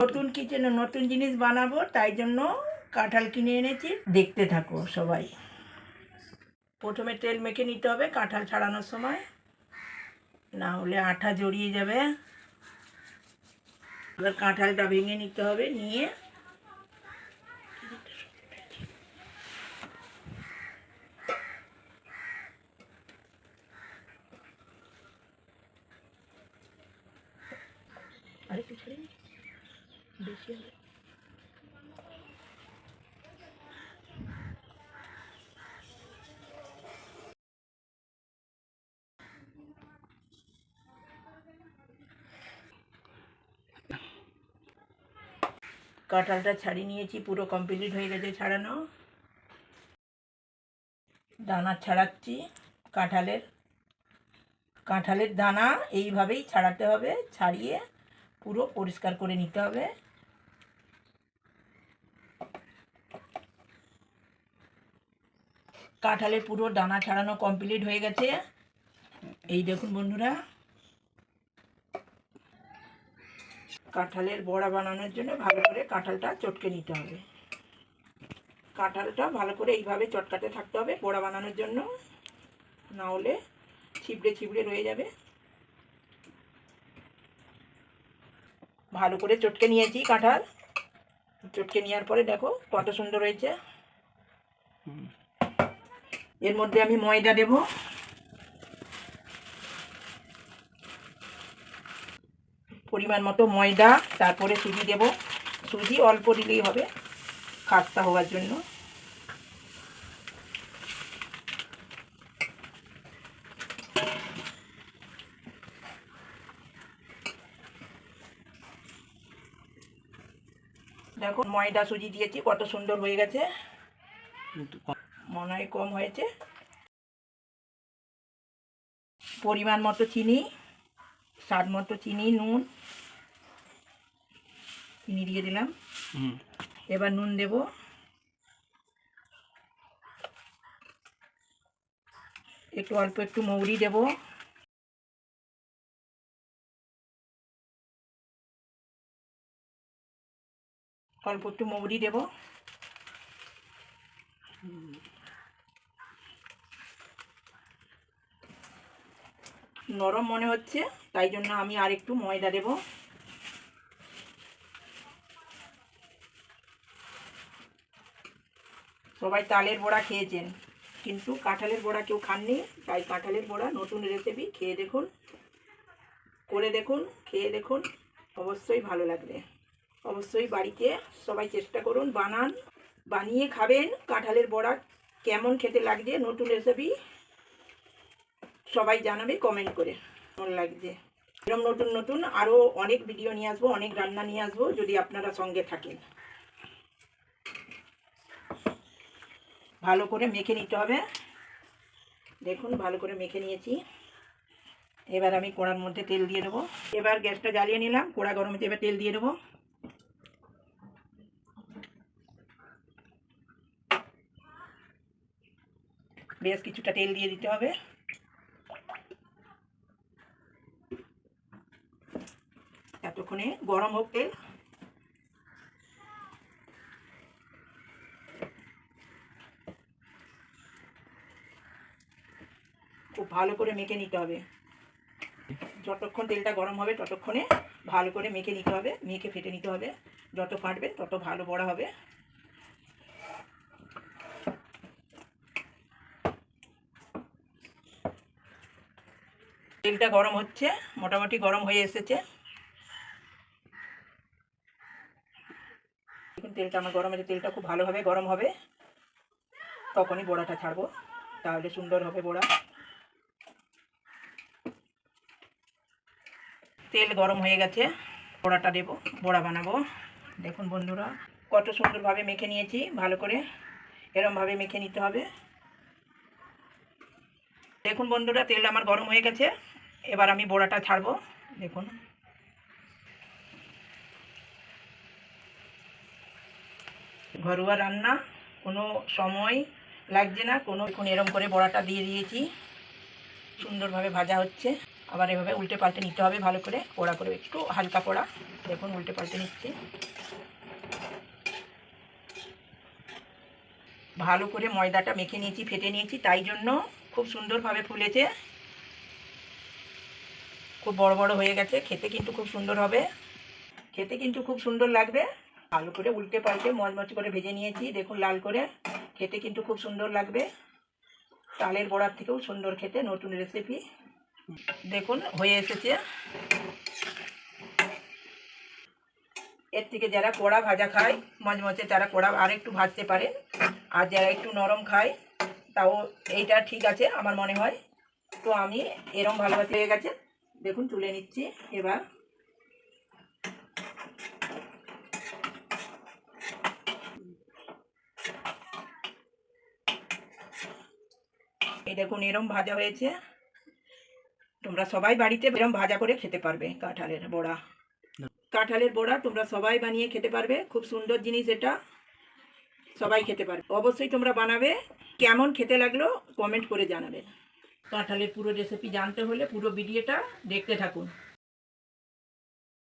নতুন কিচেনে নতুন জিনিস বানাবো, তাই জন্য কাঁঠাল কিনে এনেছি। দেখতে থাকো সবাই। প্রথমে তেল মেখে নিতে হবে কাঁঠাল ছাড়ানোর সময়, না হলে আঠা জড়িয়ে যাবে। এবার কাঁঠালটা ভেঙে নিতে হবে, নিয়ে আরেকটু ছেড়ে বেশি হবে। কাঁঠালটা ছাড়িয়ে নিয়েছি, পুরো কমপ্লিট হয়ে গেছে ছাড়ানো। দানা ছাড়াচ্ছি কাঁঠালের দানা এইভাবেই ছাড়াতে হবে, ছাড়িয়ে পুরো পরিষ্কার করে নিতে হবে। কাঁঠালের পুরো দানা ছাড়ানো কমপ্লিট হয়ে গেছে। এই দেখুন বন্ধুরা, কাঁঠালের বড়া বানানোর জন্য ভালো করে কাঁঠালটা চটকে নিতে হবে। কাঁঠালটা ভালো করে এইভাবে চটকাতে থাকতে হবে বড়া বানানোর জন্য, না হলে ছিবড়ে ছিবড়ে রয়ে যাবে। ভালো করে চটকে নিয়েছি কাঁঠাল। চটকে নেওয়ার পরে দেখো কত সুন্দর হয়েছে। এর মধ্যে আমি ময়দা দেব। পরিমাণ মতো ময়দা, তারপরে সুজি দেব। সুজি অল্প দিলেই হবে খাস্তা হওয়ার জন্য। দেখো ময়দা সুজি দিয়েছি, কত সুন্দর হয়ে গেছে। মনে হয় কম হয়েছে। পরিমাণ মতো চিনি, স্বাদ মতো চিনি, নুন, চিনি দিয়ে দিলাম। এবার নুন দেব। একটু অল্প একটু মৌরি দেব। অল্প একটু মৌরি দেব। নরম মনে হচ্ছে, তাই জন্য আমি আর একটু ময়দা দেব। সবাই তালের বড়া খেয়েছেন, কিন্তু কাঁঠালের বড়া কেউ খাননি, তাই কাঁঠালের বড়া নতুন রেসিপি। খেয়ে দেখুন, করে দেখুন, খেয়ে দেখুন, অবশ্যই ভালো লাগবে। অবশ্যই বাড়িতে সবাই চেষ্টা করুন, বানিয়ে খাবেন। কাঁঠালের বড়া কেমন খেতে লাগছে, নতুন রেসিপি, সবাই জানাবে কমেন্ট করে কেমন লাগছে। এরকম নতুন নতুন আরও অনেক ভিডিও নিয়ে আসবো, অনেক রান্না নিয়ে আসবো, যদি আপনারা সঙ্গে থাকেন। ভালো করে মেখে নিতে হবে। দেখুন ভালো করে মেখে নিয়েছি। এবার আমি কড়ার মধ্যে তেল দিয়ে দেবো। এবার গ্যাসটা জ্বালিয়ে নিলাম, কড়া গরম হচ্ছে, এবার তেল দিয়ে দেবো। বেশ কিছুটা তেল দিয়ে দিতে হবে। এতক্ষণে গরম হোক তেল। খুব ভালো করে মেখে নিতে হবে। যতক্ষণ তেলটা গরম হবে ততক্ষণে ভালো করে মেখে নিতে হবে, মেখে ফেটে নিতে হবে। যত ফাটবে তত ভালো বড়া হবে। তেলটা গরম হচ্ছে, মোটামুটি গরম হয়ে এসেছে। দেখুন তেলটা আমার গরম হয়েছে। তেলটা খুব ভালোভাবে গরম হবে, তখনই বড়াটা ছাড়বো, তাহলে সুন্দর হবে বড়া। তেল গরম হয়ে গেছে, বড়াটা দেবো, বড়া বানাবো। দেখুন বন্ধুরা কত সুন্দরভাবে মেখে নিয়েছি। ভালো করে এরমভাবে মেখে নিতে হবে। দেখুন বন্ধুরা তেল আমার গরম হয়ে গেছে, এবার আমি বড়াটা ছাড়বো। দেখুন ঘরোয়া রান্না, কোনো সময় লাগছে না কোনো। এখন এরম করে বড়াটা দিয়ে দিয়েছি, সুন্দরভাবে ভাজা হচ্ছে। আবার এভাবে উল্টে পাল্টে নিতে হবে ভালো করে, পোড়া করে, একটু হালকা পোড়া। দেখুন উল্টে পাল্টে নিচ্ছি, ভালো করে ময়দাটা মেখে নিয়েছি, ফেটে নিয়েছি, তাই জন্য খুব সুন্দরভাবে ফুলেছে, খুব বড় বড় হয়ে গেছে। খেতে কিন্তু খুব সুন্দর হবে, খেতে কিন্তু খুব সুন্দর লাগবে। ভালো করে উল্টে পাল্টে মচমচ করে ভেজে নিয়েছি, দেখুন লাল করে। খেতে কিন্তু খুব সুন্দর লাগবে, তালের বড়ার থেকেও সুন্দর খেতে, নতুন রেসিপি। দেখুন হয়ে এসেছে। এর থেকে যারা কড়া ভাজা খায় মচমচে, তারা কড়া আর একটু ভাজতে পারেন, আর যারা একটু নরম খায় তাও এইটা ঠিক আছে আমার মনে হয়। তো আমি এরম ভালোবাসা হয়ে গেছে, দেখুন তুলে নিচ্ছি। এবার এই দেখুন এরম ভাজা হয়েছে। তোমরা সবাই বাড়িতে এরম ভাজা করে খেতে পারবে কাঁঠালের বড়া। কাঁঠালের বড়া তোমরা সবাই বানিয়ে খেতে পারবে, খুব সুন্দর জিনিস এটা, সবাই খেতে পারবে। অবশ্যই তোমরা বানাবে, কেমন খেতে লাগলো কমেন্ট করে জানাবেন। কাঁঠালের পুরো রেসিপি জানতে হলে পুরো ভিডিওটা দেখতে থাকুন।